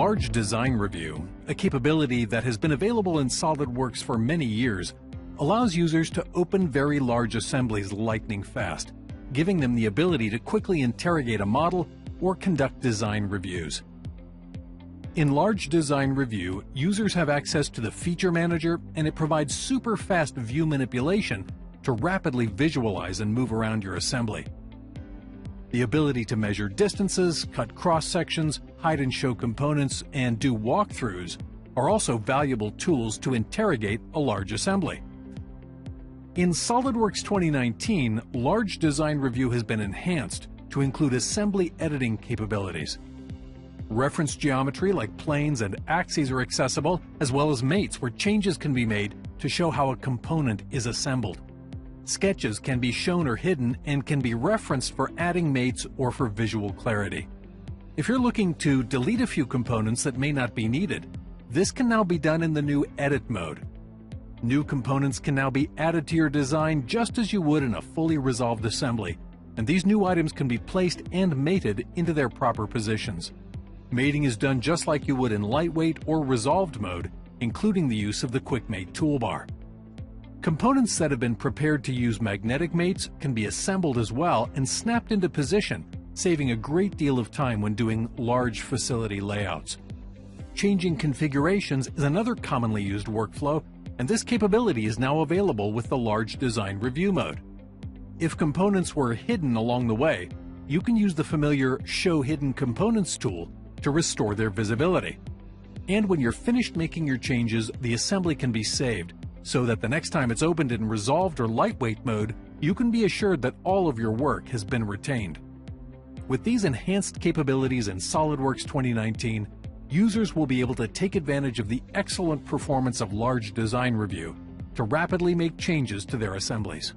Large Design Review, a capability that has been available in SolidWorks for many years, allows users to open very large assemblies lightning fast, giving them the ability to quickly interrogate a model or conduct design reviews. In Large Design Review, users have access to the Feature Manager, and it provides super fast view manipulation to rapidly visualize and move around your assembly. The ability to measure distances, cut cross-sections, hide and show components, and do walkthroughs are also valuable tools to interrogate a large assembly. In SolidWorks 2019, Large Design Review has been enhanced to include assembly editing capabilities. Reference geometry like planes and axes are accessible, as well as mates where changes can be made to show how a component is assembled. Sketches can be shown or hidden and can be referenced for adding mates or for visual clarity. If you're looking to delete a few components that may not be needed, this can now be done in the new Edit mode. New components can now be added to your design just as you would in a fully resolved assembly, and these new items can be placed and mated into their proper positions. Mating is done just like you would in lightweight or resolved mode, including the use of the Quick Mate toolbar. Components that have been prepared to use magnetic mates can be assembled as well and snapped into position, saving a great deal of time when doing large facility layouts. Changing configurations is another commonly used workflow, and this capability is now available with the Large Design Review mode. If components were hidden along the way, you can use the familiar Show Hidden Components tool to restore their visibility. And when you're finished making your changes, the assembly can be saved, so that the next time it's opened in resolved or lightweight mode, you can be assured that all of your work has been retained. With these enhanced capabilities in SolidWorks 2019, users will be able to take advantage of the excellent performance of Large Design Review to rapidly make changes to their assemblies.